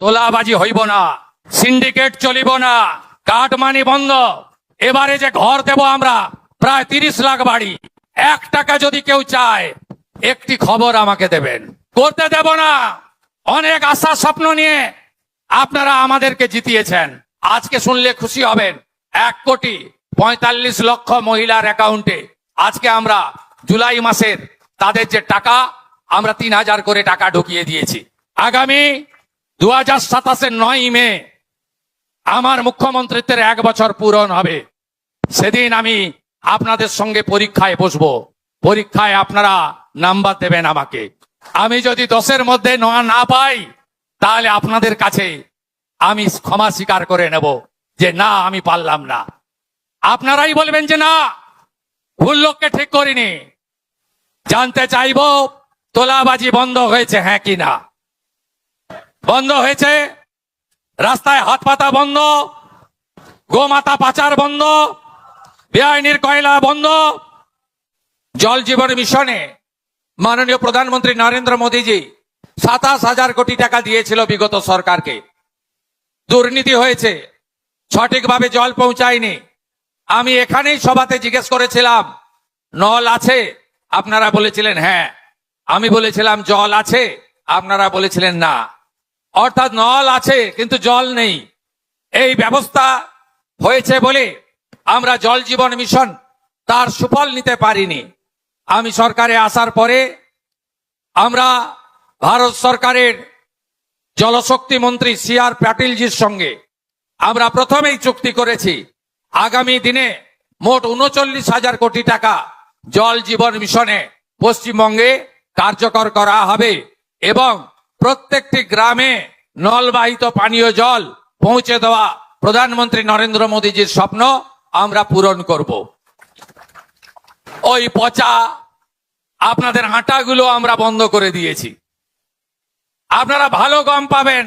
তোলাবাজি হইব না, সিন্ডিকেট চলিব না, কাটমানি বন্ধ। এবারে যে ঘর দেব আমরা প্রায় 30 লাখ বাড়ি, 1 টাকা যদি কেউ চায় একটি খবর আমাকে দেবেন, করতে দেব না। অনেক আশা স্বপ্ন নিয়ে আপনারা আমাদেরকে জিতিয়েছেন। আজকে শুনলে খুশি হবেন, 1,45,00,000 মহিলার অ্যাকাউন্টে আজকে আমরা জুলাই মাসের তাদের যে টাকা আমরা 3,000 করে টাকা ঢুকিয়ে দিয়েছি। আগামী 2027-এর 9 মে আমার মুখ্যমন্ত্রীত্বের 1 বছর পূরণ হবে। সেদিন আমি আপনাদের সঙ্গে পরীক্ষায় বসবো, পরীক্ষায় আপনারা নাম্বার দেবেন আমাকে। আমি যদি 10-এর মধ্যে না পাই তাহলে আপনাদের কাছে আমি ক্ষমা স্বীকার করে নেব যে না, আমি পারলাম না। আপনারাই বলবেন যে না, ভুল লোককে ঠিক করিনি। জানতে চাইব তোলাবাজি বন্ধ হয়েছে হ্যাঁ কি না? বন্ধ হয়েছে। রাস্তায় হাত পাতা বন্ধ, গোমাতা পাচার বন্ধ, বেআইনির কয়লা বন্ধ। জল জীবন মিশনে মাননীয় প্রধানমন্ত্রী নরেন্দ্র মোদীজি 27,000 কোটি টাকা দিয়েছিল বিগত সরকারকে। দুর্নীতি হয়েছে, সঠিকভাবে জল পৌঁছায়নি। আমি এখানেই সভাতে জিজ্ঞেস করেছিলাম নল আছে, আপনারা বলেছিলেন হ্যাঁ। আমি বলেছিলাম জল আছে, আপনারা বলেছিলেন না। অর্থাৎ নল আছে কিন্তু জল নেই। এই ব্যবস্থা হয়েছে বলে আমরা জল জীবন মিশন তার সুফল নিতে পারিনি। আমি সরকারে আসার পরে আমরা ভারত সরকারের জলশক্তি মন্ত্রী CR পাটিলজির সঙ্গে আমরা প্রথমেই চুক্তি করেছি, আগামী দিনে মোট 39,000 কোটি টাকা জল জীবন মিশনে পশ্চিমবঙ্গে কার্যকর করা হবে এবং প্রত্যেকটি গ্রামে নলবাহিত পানীয় জল পৌঁছে দেওয়া প্রধানমন্ত্রী নরেন্দ্র মোদীজির স্বপ্ন আমরা পূরণ করব। ওই পচা আপনাদের আটাগুলো আমরা বন্ধ করে দিয়েছি। আপনারা ভালো গম পাবেন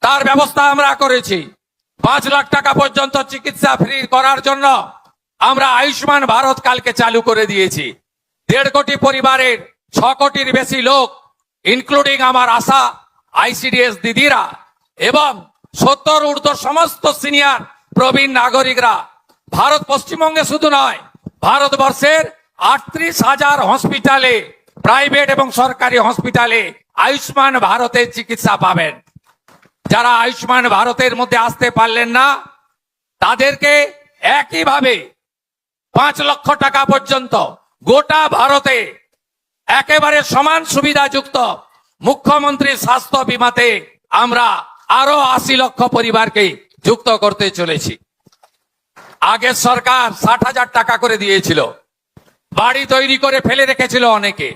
তার ব্যবস্থা আমরা করেছি। 5 লাখ টাকা পর্যন্ত চিকিৎসা ফ্রি করার জন্য আমরা আয়ুষ্মান ভারত কালকে চালু করে দিয়েছি। 1.5 কোটি পরিবারের 6 কোটির বেশি লোক ইনক্লুডিং আমার আশা ICDS দিদিরা এবং 70 ঊর্ধ্ব সমস্ত সিনিয়র প্রবীণ নাগরিকরা ভারত পশ্চিমবঙ্গে শুধু নয় ভারতবর্ষের 38,000 হসপিটালে, প্রাইভেট এবং সরকারি হসপিটালে আয়ুষ্মান ভারতের চিকিৎসা পাবেন। যারা আয়ুষ্মান ভারতের মধ্যে আসতে পারলেন না তাদেরকে একইভাবে 5 লক্ষ টাকা পর্যন্ত গোটা ভারতে একেবারে সমান সুবিধাযুক্ত মুখ্যমন্ত্রী স্বাস্থ্য বীমাতে আমরা আরো 80 লক্ষ পরিবারকে যুক্ত করতে চলেছি। আগের সরকার 60,000 টাকা করে দিয়েছিল, বাড়ি তৈরি করে ফেলে রেখেছিল অনেকে।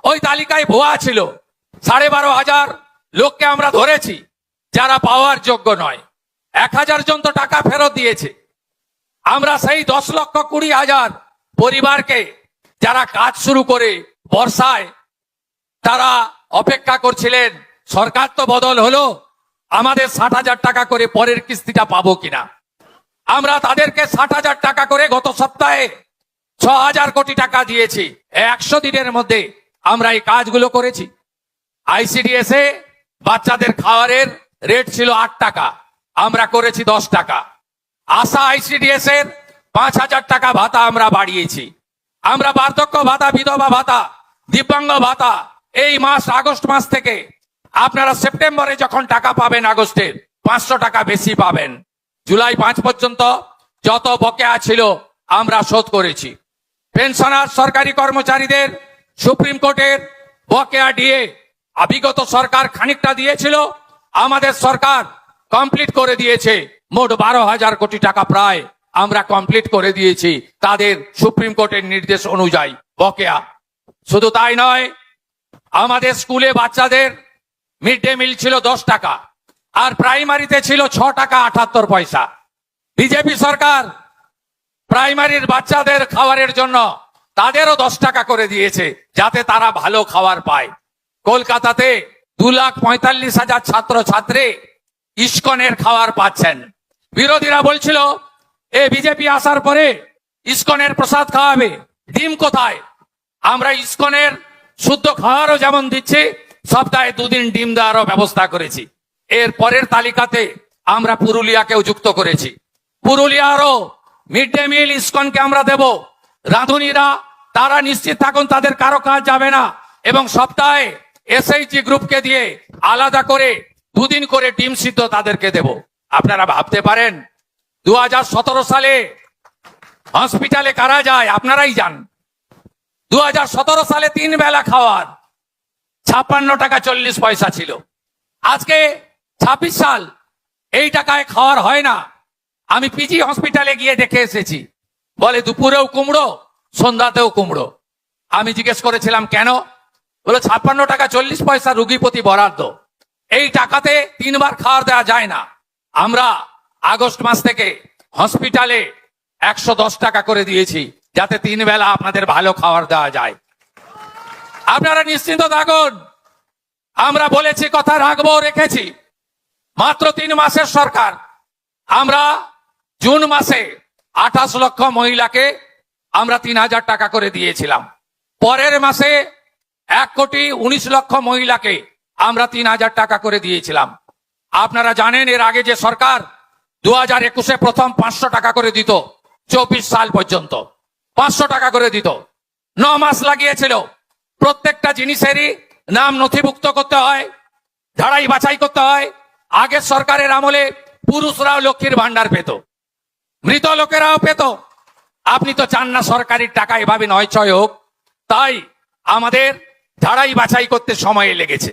ওই তালিকায় ভুয়া ছিল। 12,500 লোককে আমরা ধরেছি যারা পাওয়ার যোগ্য নয়। 1,000 জন তো টাকা ফেরত দিয়েছে। আমরা সেই 10,20,000 পরিবারকে যারা কাজ শুরু করে বর্ষায় তারা অপেক্ষা করছিলেন সরকার তো বদল হলো, আমাদের 60,000 টাকা করে পরের কিস্তিটা পাবো কিনা, আমরা তাদেরকে 60,000 টাকা করে গত সপ্তাহে 6,000 কোটি টাকা দিয়েছি। 100 দিনের মধ্যে আমরা এই কাজগুলো করেছি। ICDS এ বাচ্চাদের খাবারের রেট ছিল 8 টাকা, আমরা করেছি 10 টাকা। আশা ICDS এর 5,000 টাকা ভাতা আমরা বাড়িয়েছি। আমরা বার্ধক্য ভাতা, বিধবা ভাতা, দিব্যাঙ্গ ভাতা এই মাস আগস্ট মাস থেকে আপনারা সেপ্টেম্বরে যখন টাকা পাবেন আগস্টের 500 টাকা বেশি পাবেন। জুলাই 5 পর্যন্ত যত বকেয়া ছিল আমরা শোধ করেছি। পেনশনার সরকারি কর্মচারীদের সুপ্রিম কোর্টের বকেয়া দিয়ে বিগত সরকার খানিকটা দিয়েছিল, আমাদের সরকার কমপ্লিট করে দিয়েছে। মোট 12,000 কোটি টাকা প্রায় আমরা কমপ্লিট করে দিয়েছি তাদের সুপ্রিম কোর্টের নির্দেশ অনুযায়ী বকেয়া। শুধু তাই নয়, আমাদের স্কুলে বাচ্চাদের মিড ডে মিল ছিল 10 টাকা আর প্রাইমারিতে ছিল 6 টাকা 78 পয়সা। বিজেপি সরকার প্রাইমারির বাচ্চাদের খাবারের জন্য তাদেরও 10 টাকা করে দিয়েছে যাতে তারা ভালো খাবার পায়। কলকাতাতে 2,45,000 ছাত্র ছাত্রী ইস্কনের খাবার পাচ্ছেন। বিরোধীরা বলছিল এ বিজেপি আসার পরে ইস্কনের প্রসাদ খাওয়াবে, ডিম কোথায়? আমরা ইস্কনের শুদ্ধ খাওয়ারও যেমন দিচ্ছি, সপ্তাহে 2 দিন ডিম দেওয়ারও ব্যবস্থা করেছি। এর পরের তালিকাতে আমরা পুরুলিয়াকেও যুক্ত করেছি। পুরুলিয়ারও মিড ডে মিল ইসকনকে আমরা দেব। রাঁধুনিরা তারা নিশ্চিত থাকুন, তাদের কারো কাজ যাবে না, এবং সপ্তাহে এসএইচজি গ্রুপকে দিয়ে আলাদা করে 2 দিন করে ডিম সিদ্ধ তাদেরকে দেব। আপনারা ভাবতে পারেন 2017 সালে হসপিটালে কারা যায়? আপনারাই যান। 2017 সালে 3 বেলা খাওয়ার 56 টাকা 40 পয়সা ছিল। আজকে 26 সাল, এই টাকায় খাওয়ার হয় না। আমি পিজি হসপিটালে গিয়ে দেখে এসেছি, বলে দুপুরেও কুমড়ো, সন্ধ্যাতেও কুমড়ো। আমি জিজ্ঞেস করেছিলাম কেন? বলে 56 টাকা 40 পয়সা রুগী প্রতি বরাদ্দ, এই টাকাতে 3 বার খাওয়ার দেওয়া যায় না। আমরা আগস্ট মাস থেকে হসপিটালে 110 টাকা করে দিয়েছি, যাতে 3 বেলা আপনাদের ভালো খাবার দেওয়া যায়। আপনারা নিশ্চিন্ত থাকুন, আমরা বলেছি, কথা রাখবো, রেখেছি। মাত্র 3 মাসের সরকার, আমরা জুন মাসে 28 লক্ষ মহিলাকে আমরা 3000 টাকা করে দিয়েছিলাম। পরের মাসে 1,19,00,000 মহিলাকে আমরা 3000 টাকা করে দিয়েছিলাম। আপনারা জানেন এর আগে যে সরকার 2021-এ প্রথম 500 টাকা করে দিত, 24 সাল পর্যন্ত 500 টাকা করে দিত। 9 মাস লাগিয়েছিল। প্রত্যেকটা জিনিসেরই নাম নথিভুক্ত করতে হয়, ঝাড়াই বাছাই করতে হয়। আগের সরকারের আমলে পুরুষরাও লক্ষ্মীর ভান্ডার পেত, মৃত লোকেরাও পেত। আপনি তো চান না সরকারি টাকা এভাবে নয় ছয় হোক, তাই আমাদের ঝাড়াই বাছাই করতে সময় লেগেছে।